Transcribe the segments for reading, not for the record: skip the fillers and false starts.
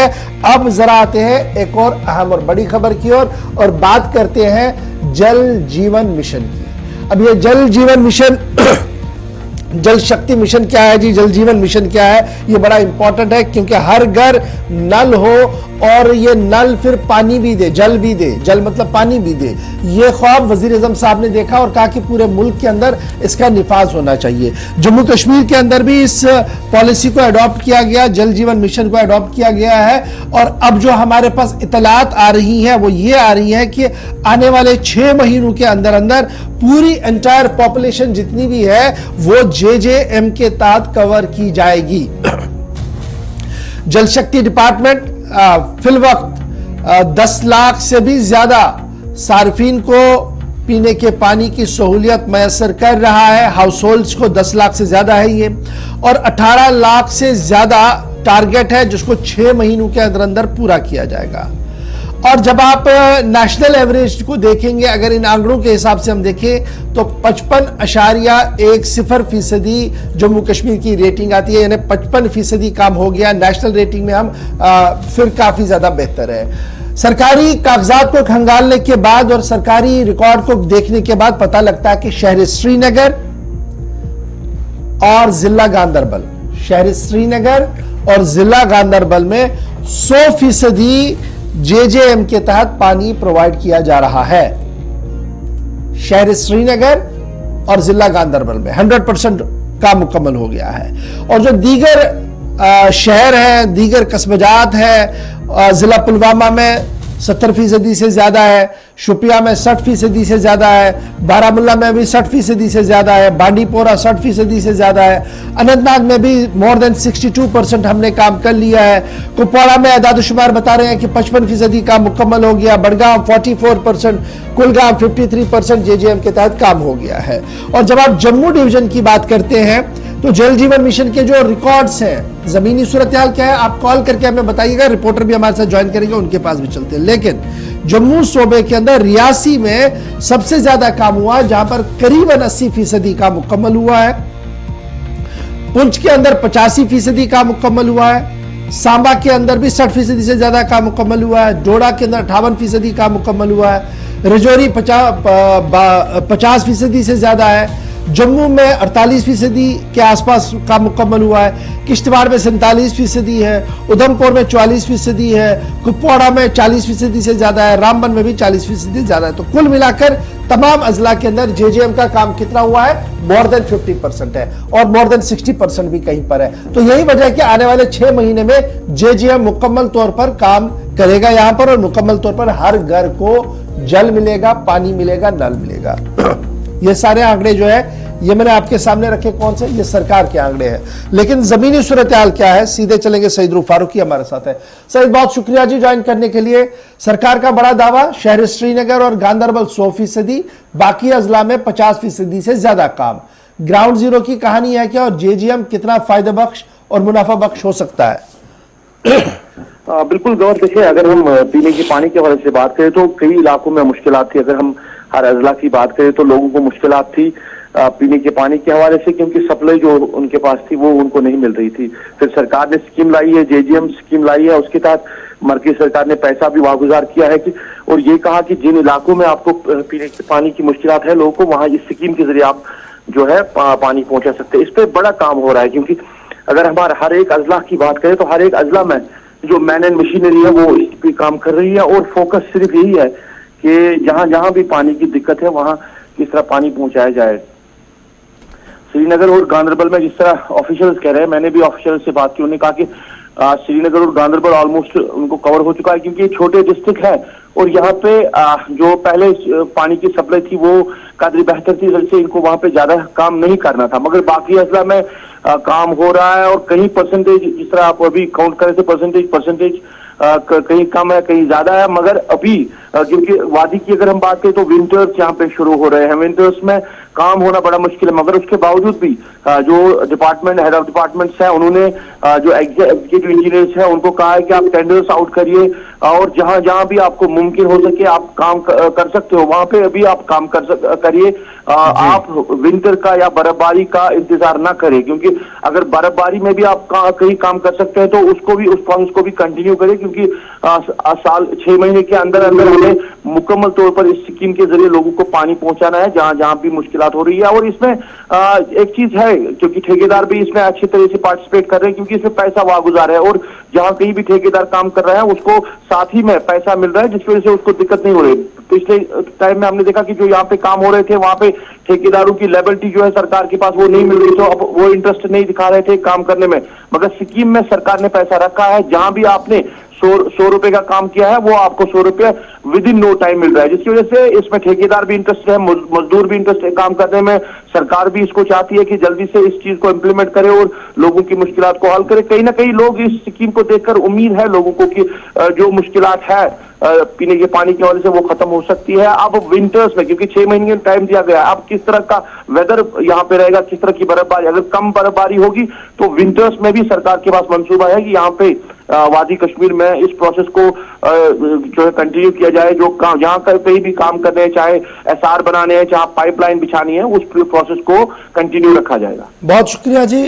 है। अब जरा आते हैं एक और अहम और बड़ी खबर की ओर और बात करते हैं जल जीवन मिशन की। अब ये जल जीवन मिशन जल शक्ति मिशन क्या है जी, जल जीवन मिशन क्या है, ये बड़ा इंपॉर्टेंट है क्योंकि हर घर नल हो और ये नल फिर पानी भी दे, जल भी दे, जल मतलब पानी भी दे। ये ख्वाब वजीर आज़म साहब ने देखा और कहा कि पूरे मुल्क के अंदर इसका निफाज होना चाहिए। जम्मू कश्मीर के अंदर भी इस पॉलिसी को अडॉप्ट किया गया, जल जीवन मिशन को अडॉप्ट किया गया है। और अब जो हमारे पास इतलात आ रही है वो ये आ रही है कि आने वाले 6 महीनों के अंदर अंदर पूरी एंटायर पॉपुलेशन जितनी भी है वो JJM के तहत कवर की जाएगी। जल शक्ति डिपार्टमेंट फिल वक्त 10 लाख से भी ज्यादा सार्फिन को पीने के पानी की सहूलियत मैसर कर रहा है। हाउस होल्ड्स को 10 लाख से ज्यादा है ये, और 18 लाख से ज्यादा टारगेट है जिसको 6 महीनों के अंदर अंदर पूरा किया जाएगा। और जब आप नेशनल एवरेज को देखेंगे, अगर इन आंकड़ों के हिसाब से हम देखें तो 55.10% जम्मू कश्मीर की रेटिंग आती है, यानी 55% काम हो गया। नेशनल रेटिंग में हम फिर काफी ज्यादा बेहतर है। सरकारी कागजात को खंगालने के बाद और सरकारी रिकॉर्ड को देखने के बाद पता लगता है कि शहर श्रीनगर और जिला गांदरबल, शहर श्रीनगर और जिला गांदरबल में 100% JJM के तहत पानी प्रोवाइड किया जा रहा है। शहर श्रीनगर और जिला गांदरबल में 100% काम मुकम्मल हो गया है। और जो दीगर शहर हैं, दीगर कस्बजात है, जिला पुलवामा में 70% से ज्यादा है, शुपिया में 60% से ज्यादा है, बारामुल्ला में भी 60% से ज्यादा है, बांडीपोरा 60% से ज्यादा है, अनंतनाग में भी मोर देन 62% हमने काम कर लिया है। कुपवाड़ा में आदादशुमार बता रहे हैं कि 55% काम मुकम्मल हो गया। बड़गांव 44%, कुलगांव 53% JJM के तहत काम हो गया है। और जब आप जम्मू डिवीजन की बात करते हैं तो जल जीवन मिशन के जो रिकॉर्ड्स हैं, जमीनी सूरत हाल क्या है, आप कॉल करके हमें बताइएगा, रिपोर्टर भी हमारे साथ ज्वाइन करेंगे, उनके पास भी चलते हैं। लेकिन जम्मू सूबे के अंदर रियासी में सबसे ज्यादा काम हुआ, जहां पर करीबन 80% काम मुकम्मल हुआ है। पुंछ के अंदर 85% काम मुकम्मल हुआ है। सांबा के अंदर भी 60% से ज्यादा काम मुकम्मल हुआ है। डोडा के अंदर 58% काम मुकम्मल हुआ है। रजौरी 50% से ज्यादा है। जम्मू में 48% के आसपास काम मुकम्मल हुआ है। किश्तवाड़ में 47% है। उधमपुर में 44% है। कुपवाड़ा में 40% से ज्यादा है। रामबन में भी 40% ज्यादा है। तो कुल मिलाकर तमाम अजला के अंदर JJM का काम कितना हुआ है? मोर देन 50% है और मोर देन 60% भी कहीं पर है। तो यही वजह है कि आने वाले 6 महीने में JJM मुकम्मल तौर पर काम करेगा यहां पर, और मुकम्मल तौर पर हर घर को जल मिलेगा, पानी मिलेगा, नल मिलेगा। ये सारे आंकड़े जो है ये मैंने आपके सामने रखे। कौन से? ये सरकार के आंकड़े हैं। लेकिन जमीनी सूरत हाल क्या है, सीधे चलेंगे। सईद रूफ फारूकी हमारे साथ है। सईद, बहुत शुक्रिया जी ज्वाइन करने के लिए। सरकार का बड़ा दावा, शहर श्रीनगर और गांदरबल 100%, बाकी अजला में 50% से ज्यादा काम। ग्राउंड जीरो की कहानी है क्या, और JJM कितना फायदा बख्श और मुनाफा बख्श हो सकता है? बिल्कुल गौर, देखिए अगर हम पीने के पानी के हवाले से बात करें तो कई इलाकों में मुश्किलात थी। अगर हम हर अजला की बात करें तो लोगों को मुश्किलात थी पीने के पानी के हवाले से, क्योंकि सप्लाई जो उनके पास थी वो उनको नहीं मिल रही थी। फिर सरकार ने स्कीम लाई है, JJM स्कीम लाई है। उसके तहत मरकजी सरकार ने पैसा भी वागुजार किया है कि, और ये कहा कि जिन इलाकों में आपको पीने के पानी की मुश्किलात है लोगों को, वहां इस स्कीम के जरिए आप जो है पानी पहुंचा सकते हैं। इस पर बड़ा काम हो रहा है, क्योंकि अगर हमारा हर एक अजला की बात करें तो हर एक अजला में जो मैन एंड मशीनरी है वो इस पे काम कर रही है, और फोकस सिर्फ यही है कि जहां जहां भी पानी की दिक्कत है वहां किस तरह पानी पहुंचाया जाए। श्रीनगर और गांदरबल में जिस तरह ऑफिशियल्स कह रहे हैं, मैंने भी ऑफिशियल से बात की, उन्होंने कहा कि श्रीनगर और गांदरबल ऑलमोस्ट उनको कवर हो चुका है, क्योंकि ये छोटे डिस्ट्रिक्ट है और यहाँ पे जो पहले पानी की सप्लाई थी वो काफी बेहतर थी, इसलिए इनको वहां पे ज्यादा काम नहीं करना था। मगर बाकी अजला में काम हो रहा है, और कहीं परसेंटेज जिस तरह आप अभी काउंट करें तो परसेंटेज कहीं कम है, कहीं ज्यादा है, मगर अभी क्योंकि वादी की अगर हम बात करें तो विंटर्स यहाँ पे शुरू हो रहे हैं, विंटर्स में काम होना बड़ा मुश्किल है, मगर उसके बावजूद भी जो डिपार्टमेंट हेड ऑफ डिपार्टमेंट्स हैं उन्होंने जो एग्जीक्यूटिव इंजीनियर्स हैं उनको कहा है कि आप टेंडर्स आउट करिए और जहां जहां भी आपको मुमकिन हो सके आप काम कर सकते हो वहां पे अभी आप काम करिए। आप विंटर का या बर्फबारी का इंतजार ना करें, क्योंकि अगर बर्फबारी में भी आप कहीं काम कर सकते हैं तो उसको भी, उस प्रोसेस को भी कंटिन्यू करें, क्योंकि साल 6 महीने के अंदर अंदर हमें मुकम्मल तौर पर इस स्कीम के जरिए लोगों को पानी पहुंचाना है जहां जहां भी मुश्किलात हो रही है। और इसमें एक चीज है, क्योंकि ठेकेदार भी इसमें अच्छी तरह से पार्टिसिपेट कर रहे हैं, क्योंकि इसमें पैसा वागुजार है और जहां कहीं भी ठेकेदार काम कर रहा है उसको साथ ही में पैसा मिल रहा है, जिसकी वजह से उसको दिक्कत नहीं हो रही। पिछले टाइम में हमने देखा कि जो यहाँ पे काम हो रहे थे वहां पे ठेकेदारों की लेबिलिटी जो है सरकार के पास वो नहीं मिल रही, तो अब वो इंटरेस्ट नहीं दिखा रहे थे काम करने में। मगर स्कीम में सरकार ने पैसा रखा है, जहां भी आपने 100 रुपए का काम किया है वो आपको 100 रुपए विद इन नो टाइम मिल रहा है, जिसकी वजह से इसमें ठेकेदार भी इंटरेस्ट है, मजदूर भी इंटरेस्ट है काम करने में। सरकार भी इसको चाहती है कि जल्दी से इस चीज को इंप्लीमेंट करे और लोगों की मुश्किलात को हल करे। कहीं ना कहीं लोग इस स्कीम को देखकर उम्मीद है लोगों को कि जो मुश्किलात है पीने के पानी की वजह से वो खत्म हो सकती है। अब विंटर्स में, क्योंकि 6 महीने का टाइम दिया गया है, अब किस तरह का वेदर यहाँ पे रहेगा, किस तरह की बर्फबारी, अगर कम बर्फबारी होगी तो विंटर्स में भी सरकार के पास मंसूबा है कि यहाँ पे वादी कश्मीर में इस प्रोसेस को जो है कंटिन्यू किया जाए। जो काम जहां कहीं भी काम करने हैं, चाहे एसआर बनाने हैं, चाहे पाइपलाइन बिछानी है, उस प्रोसेस को कंटिन्यू रखा जाएगा। बहुत शुक्रिया जी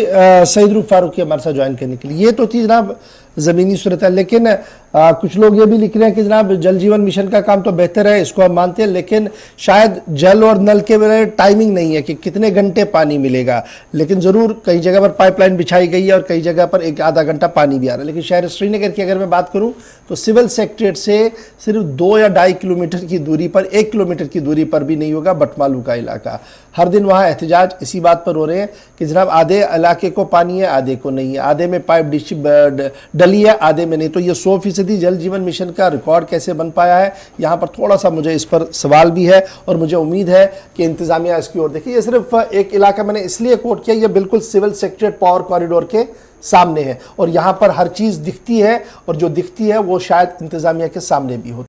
सईद रूफ फारूकी हमारे साथ ज्वाइन करने के लिए। ये तो थी जनाब जमीनी सूरत है, लेकिन कुछ लोग ये भी लिख रहे हैं कि जनाब जल जीवन मिशन का काम तो बेहतर है, इसको हम मानते हैं, लेकिन शायद जल और नल के टाइमिंग नहीं है कि कितने घंटे पानी मिलेगा। लेकिन जरूर कई जगह पर पाइपलाइन बिछाई गई है और कई जगह पर 1-आधा घंटा पानी भी आ रहा है। लेकिन शहर श्रीनगर की अगर मैं बात करूं तो सिविल सेक्रेटरीट से सिर्फ 2 या 2.5 किलोमीटर की दूरी पर, 1 किलोमीटर की दूरी पर भी नहीं होगा बटमालू का इलाका। हर दिन वहां एहतजाज इसी बात पर हो रहे हैं कि जनाब आधे इलाके को पानी है, आधे को नहीं है, आधे में पाइप डली है, आधे में नहीं। तो ये 100% जल जीवन मिशन का रिकॉर्ड कैसे बन पाया है, यहाँ पर थोड़ा सा मुझे इस पर सवाल भी है और मुझे उम्मीद है कि इंतजामिया इसकी ओर देखिए। ये सिर्फ एक इलाका मैंने इसलिए कोट किया, ये बिल्कुल सिविल सेक्रेटरीट पावर कॉरिडोर के सामने है और यहाँ पर हर चीज दिखती है और जो दिखती है वो शायद इंतजामिया के सामने भी होती है।